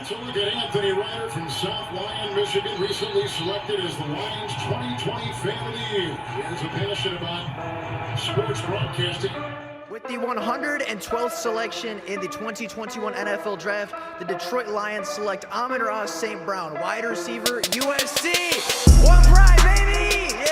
So look at Anthony Ryder from South Lyon, Michigan, recently selected as the Lions 2020 Fan of the Year. He has a passion about sports broadcasting. With the 112th selection in the 2021 NFL Draft, the Detroit Lions select Amon-Ra St. Brown, wide receiver, USC. One pride, baby! Yeah!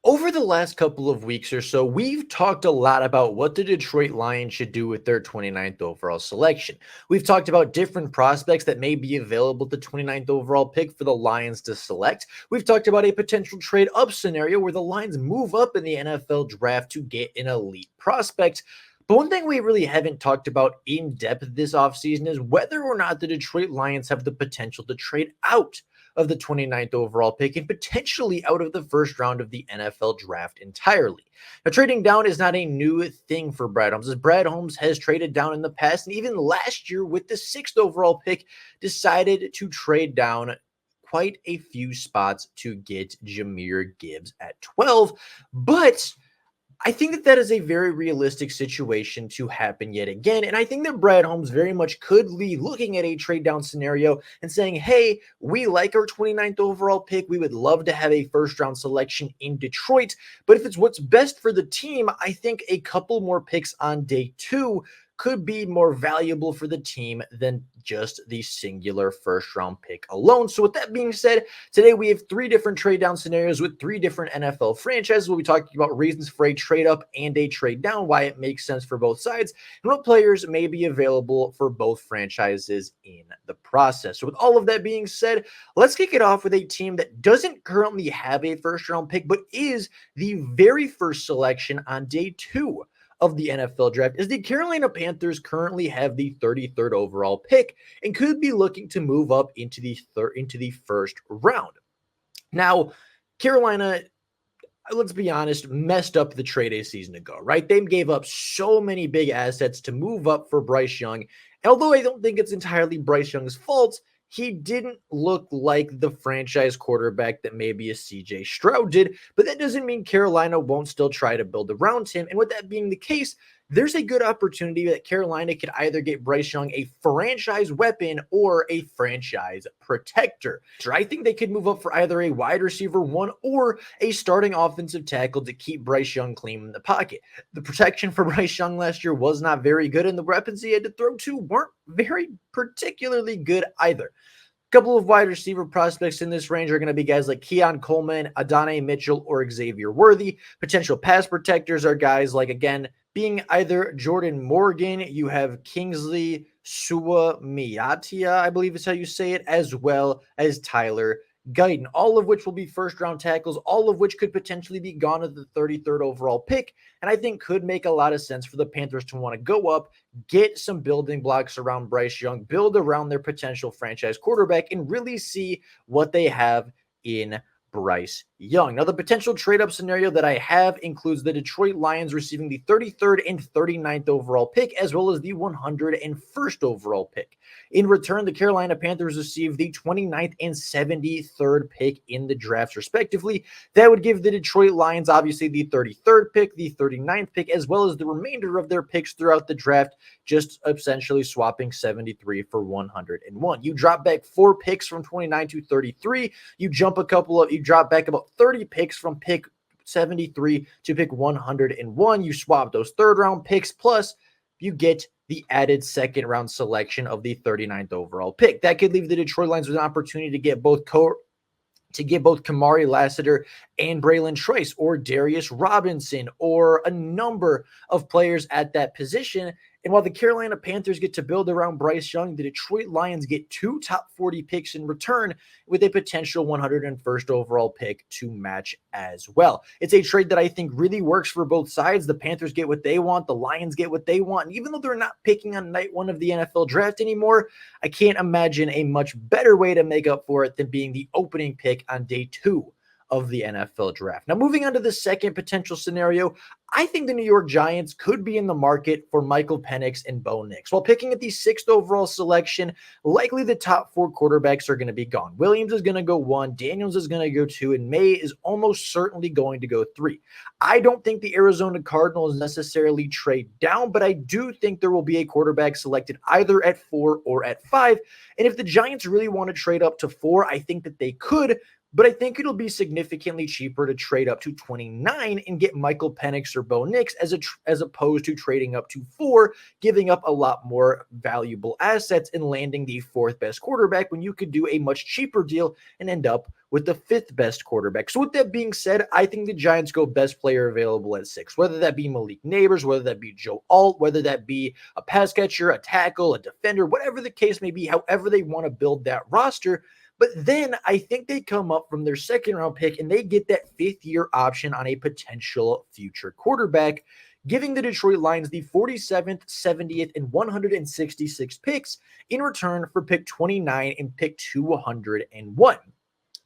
Over the last couple of weeks or so, we've talked a lot about what the Detroit Lions should do with their 29th overall selection. We've talked about different prospects that may be available at the 29th overall pick for the Lions to select. We've talked about a potential trade up scenario where the Lions move up in the NFL draft to get an elite prospect. But one thing we really haven't talked about in depth this offseason is whether or not the Detroit Lions have the potential to trade out of the 29th overall pick and potentially out of the first round of the NFL draft entirely. Now, trading down is not a new thing for Brad Holmes, as Brad Holmes has traded down in the past, and even last year with the 6th overall pick, decided to trade down quite a few spots to get Jahmyr Gibbs at 12. But I think that is a very realistic situation to happen yet again. And I think that Brad Holmes very much could be looking at a trade down scenario and saying, hey, we like our 29th overall pick. We would love to have a first round selection in Detroit. But if it's what's best for the team, I think a couple more picks on day 2 could be more valuable for the team than just the singular first round pick alone. So with that being said, today we have 3 different trade down scenarios with 3 different NFL franchises. We'll be talking about reasons for a trade up and a trade down, why it makes sense for both sides, and what players may be available for both franchises in the process. So with all of that being said, let's kick it off with a team that doesn't currently have a first round pick, but is the very first selection on day 2 of the NFL draft, is the Carolina Panthers currently have the 33rd overall pick and could be looking to move up into the first round. Now, Carolina, let's be honest, messed up the trade a season ago, right? They gave up so many big assets to move up for Bryce Young. And although I don't think it's entirely Bryce Young's fault, he didn't look like the franchise quarterback that maybe a CJ Stroud did, but that doesn't mean Carolina won't still try to build around him. And with that being the case, there's a good opportunity that Carolina could either get Bryce Young a franchise weapon or a franchise protector. So I think they could move up for either a wide receiver 1 or a starting offensive tackle to keep Bryce Young clean in the pocket. The protection for Bryce Young last year was not very good, and the weapons he had to throw to weren't very particularly good either. Couple of wide receiver prospects in this range are going to be guys like Keon Coleman, Adonai Mitchell, or Xavier Worthy. Potential pass protectors are guys like, again, being either Jordan Morgan, you have Kingsley Suamiatia, I believe is how you say it, as well as Tyler Guyton, all of which will be first-round tackles, all of which could potentially be gone at the 33rd overall pick, and I think could make a lot of sense for the Panthers to want to go up, get some building blocks around Bryce Young, build around their potential franchise quarterback, and really see what they have in Bryce Young. Now, the potential trade-up scenario that I have includes the Detroit Lions receiving the 33rd and 39th overall pick, as well as the 101st overall pick. In return, the Carolina Panthers receive the 29th and 73rd pick in the drafts, respectively. That would give the Detroit Lions, obviously, the 33rd pick, the 39th pick, as well as the remainder of their picks throughout the draft, just essentially swapping 73 for 101. You drop back 4 picks from 29 to 33. You drop back about 30 picks from pick 73 to pick 101. You swap those 3rd round picks, plus you get the added 2nd round selection of the 39th overall pick. That could leave the Detroit Lions with an opportunity to get both Kamari Lassiter and Braylon Trice, or Darius Robinson, or a number of players at that position. And while the Carolina Panthers get to build around Bryce Young, the Detroit Lions get 2 top 40 picks in return, with a potential 101st overall pick to match as well. It's a trade that I think really works for both sides. The Panthers get what they want, the Lions get what they want. And even though they're not picking on night 1 of the NFL draft anymore, I can't imagine a much better way to make up for it than being the opening pick on day 2 of the NFL draft. Now, moving on to the second potential scenario, I think the New York Giants could be in the market for Michael Penix and Bo Nix. While picking at the 6th overall selection, likely the top 4 quarterbacks are going to be gone. Williams is going to go 1, Daniels is going to go 2, and May is almost certainly going to go 3. I don't think the Arizona Cardinals necessarily trade down, but I do think there will be a quarterback selected either at 4 or at 5. And if the Giants really want to trade up to 4, I think that they could, but I think it'll be significantly cheaper to trade up to 29 and get Michael Penix or Bo Nix as opposed to trading up to 4, giving up a lot more valuable assets and landing the 4th best quarterback when you could do a much cheaper deal and end up with the 5th best quarterback. So with that being said, I think the Giants go best player available at 6, whether that be Malik Neighbors, whether that be Joe Alt, whether that be a pass catcher, a tackle, a defender, whatever the case may be, however they want to build that roster. But then I think they come up from their 2nd round pick and they get that 5th year option on a potential future quarterback, giving the Detroit Lions the 47th, 70th, and 166th picks in return for pick 29 and pick 201.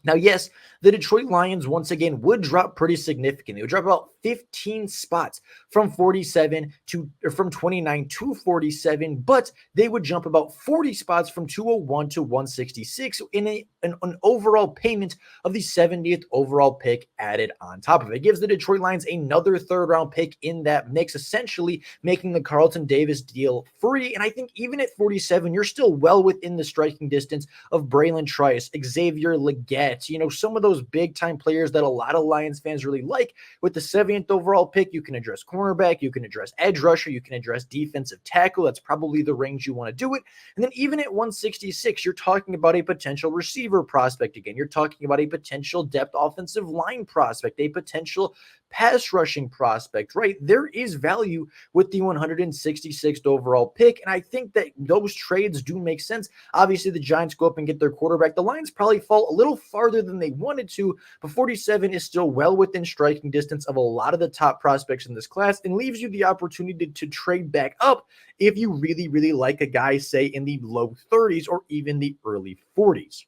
Now, yes, the Detroit Lions once again would drop pretty significantly. They would drop about 15 spots from 47 to or from 29 to 47, but they would jump about 40 spots from 201 to 166 in an overall payment of the 70th overall pick added on top of it. It gives the Detroit Lions another 3rd round pick in that mix, essentially making the Carlton Davis deal free. And I think even at 47, you're still well within the striking distance of Braylon Trice, Xavier Legette, some of those big time players that a lot of Lions fans really like. With the 70th overall pick, you can address cornerback, you can address edge rusher, you can address defensive tackle. That's probably the range you want to do it. And then even at 166, you're talking about a potential receiver prospect again. You're talking about a potential depth offensive line prospect, a potential pass rushing prospect, right? There is value with the 166th overall pick. And I think that those trades do make sense. Obviously, the Giants go up and get their quarterback. The Lions probably fall a little farther than they wanted to, but 47 is still well within striking distance of a lot of the top prospects in this class and leaves you the opportunity to trade back up if you really, really like a guy, say, in the low 30s or even the early 40s.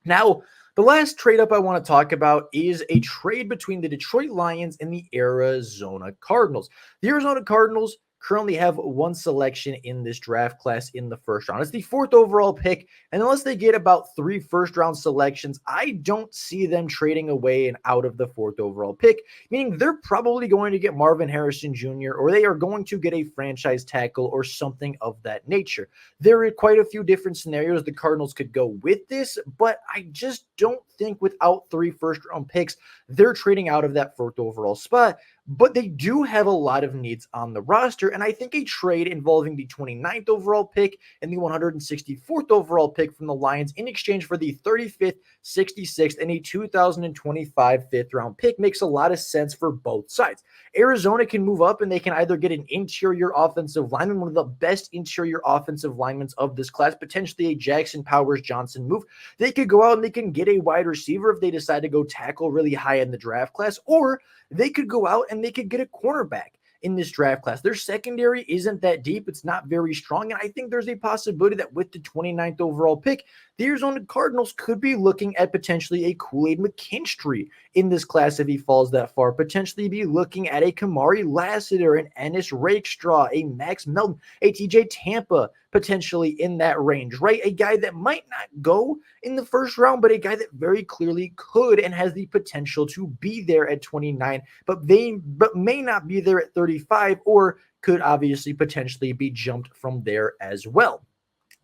Now, the last trade up I want to talk about is a trade between the Detroit Lions and the Arizona Cardinals. The Arizona Cardinals currently have 1 selection in this draft class in the 1st round. It's the 4th overall pick, and unless they get about 3 first-round selections, I don't see them trading away and out of the 4th overall pick, meaning they're probably going to get Marvin Harrison Jr., or they are going to get a franchise tackle or something of that nature. There are quite a few different scenarios the Cardinals could go with this, but I just don't think without 3 first-round picks, they're trading out of that 4th overall spot. But they do have a lot of needs on the roster, and I think a trade involving the 29th overall pick and the 164th overall pick from the Lions in exchange for the 35th, 66th, and a 2025 5th-round pick makes a lot of sense for both sides. Arizona can move up, and they can either get an interior offensive lineman, one of the best interior offensive linemen of this class, potentially a Jackson Powers Johnson move. They could go out and they can get a wide receiver if they decide to go tackle really high in the draft class, or they could go out and they could get a cornerback in this draft class. Their secondary isn't that deep. It's not very strong. And I think there's a possibility that with the 29th overall pick, the Arizona Cardinals could be looking at potentially a Kool-Aid McKinstry in this class if he falls that far. Potentially be looking at a Kamari Lassiter, an Ennis Rakestraw, a Max Melton, a TJ Tampa, potentially in that range, right? A guy that might not go in the 1st round, but a guy that very clearly could and has the potential to be there at 29, but may not be there at 35, or could obviously potentially be jumped from there as well.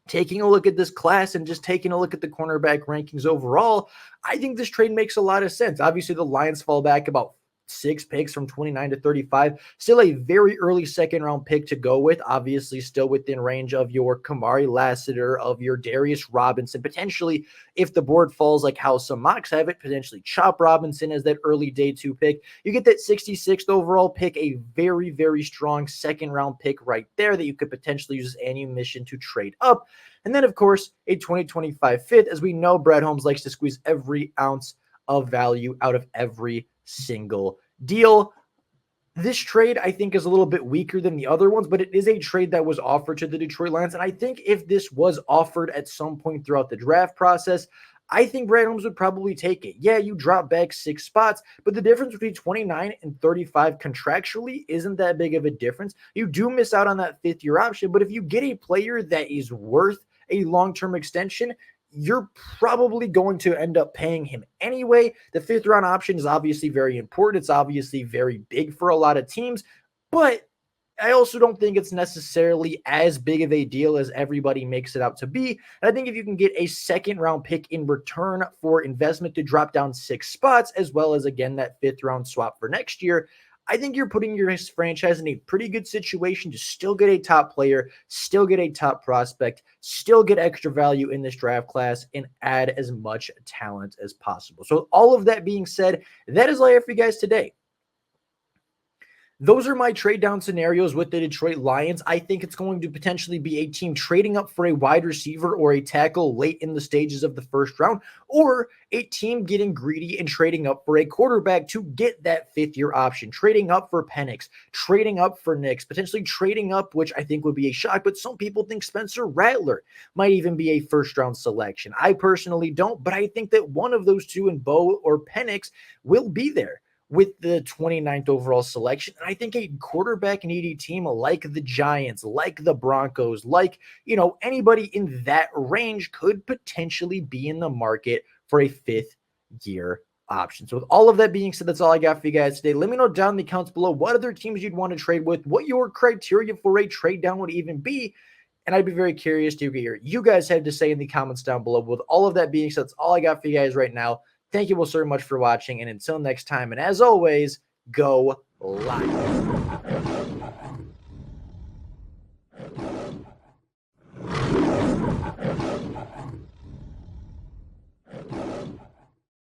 Taking a look at this class and just taking a look at the cornerback rankings overall, I think this trade makes a lot of sense. Obviously, the Lions fall back about 6 picks from 29 to 35. Still a very early 2nd round pick to go with. Obviously, still within range of your Kamari Lassiter, of your Darius Robinson. Potentially, if the board falls like how some mocks have it, potentially Chop Robinson as that early day 2 pick. You get that 66th overall pick, a very, very strong 2nd round pick right there that you could potentially use as ammunition to trade up. And then, of course, a 2025 5th. As we know, Brad Holmes likes to squeeze every ounce of value out of every single deal. This trade, I think, is a little bit weaker than the other ones, but it is a trade that was offered to the Detroit Lions. And I think if this was offered at some point throughout the draft process, I think Brad Holmes would probably take it. Yeah, you drop back 6 spots, but the difference between 29 and 35 contractually isn't that big of a difference. You do miss out on that 5th-year option, but if you get a player that is worth a long-term extension, you're probably going to end up paying him anyway. The 5th-round option is obviously very important. It's obviously very big for a lot of teams, but I also don't think it's necessarily as big of a deal as everybody makes it out to be. And I think if you can get a 2nd-round pick in return for investment to drop down 6 spots, as well as, again, that 5th-round swap for next year, I think you're putting your franchise in a pretty good situation to still get a top player, still get a top prospect, still get extra value in this draft class, and add as much talent as possible. So, all of that being said, that is all I have for you guys today. Those are my trade down scenarios with the Detroit Lions. I think it's going to potentially be a team trading up for a wide receiver or a tackle late in the stages of the 1st round, or a team getting greedy and trading up for a quarterback to get that 5th-year option, trading up for Penix, trading up for Nix, potentially trading up, which I think would be a shock, but some people think Spencer Rattler might even be a 1st-round selection. I personally don't, but I think that one of those two in Bo or Penix will be there with the 29th overall selection. And I think a quarterback needy team like the Giants, like the Broncos, like, anybody in that range could potentially be in the market for a 5th-year option. So with all of that being said, that's all I got for you guys today. Let me know down in the comments below what other teams you'd want to trade with, what your criteria for a trade down would even be. And I'd be very curious to hear you guys have to say in the comments down below. With all of that being said, that's all I got for you guys right now. Thank you all so much for watching, and until next time, and as always, go live.